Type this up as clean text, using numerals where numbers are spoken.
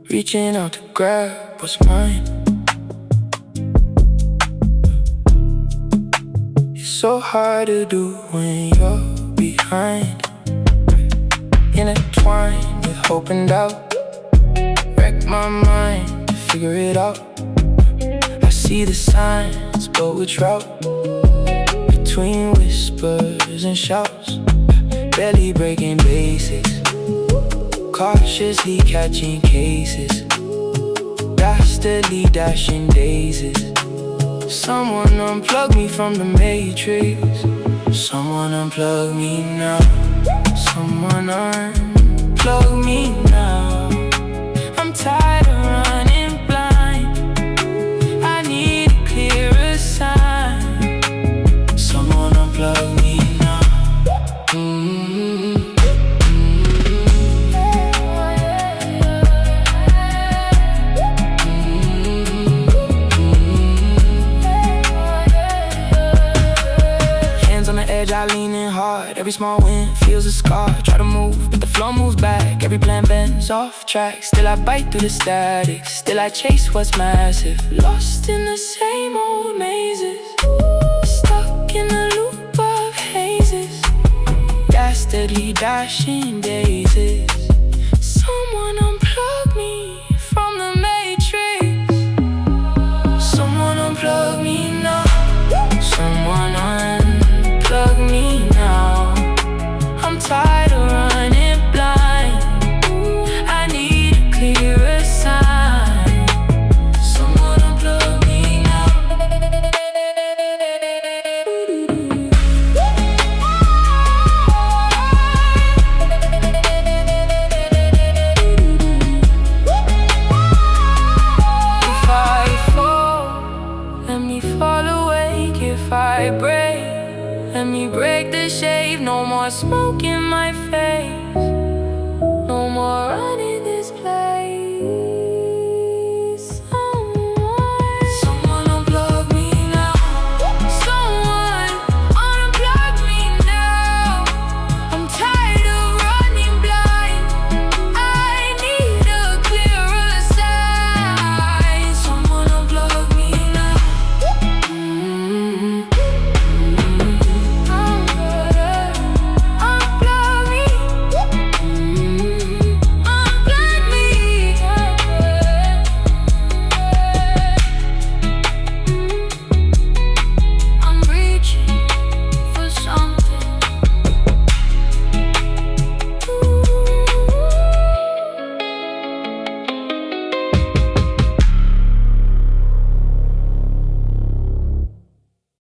reaching out to grab what's mine. It's so hard to do when you're behind, intertwined with hope and doubt. Wreck my mind to figure it out. I see the signs, but which route? Between whispers and shouts, barely breaking basics, cautiously catching cases, dastardly dashing daisies. Someone unplug me from the matrix. Someone unplug me now. Someone unplug me now. I'm tired of running blind. I need a clearer sign. Someone unplug me now. Hands on the edge, I lean in hard. Every small wind feels a scar. Try to move, but the flow moves back. Every plan bends off track. Still I bite through the static. Still I chase what's massive. Lost in the same old mazes. Stuck in a loop of hazes. Dastardly dashing daisies. Someone unplug me from the matrix. Someone unplug me now. Someone unplug me now. I'm tired of running blind. I need a clearer sign. Someone unplug me now. If I fall, let me fall awake. If I break, let me break the shade. No more smoke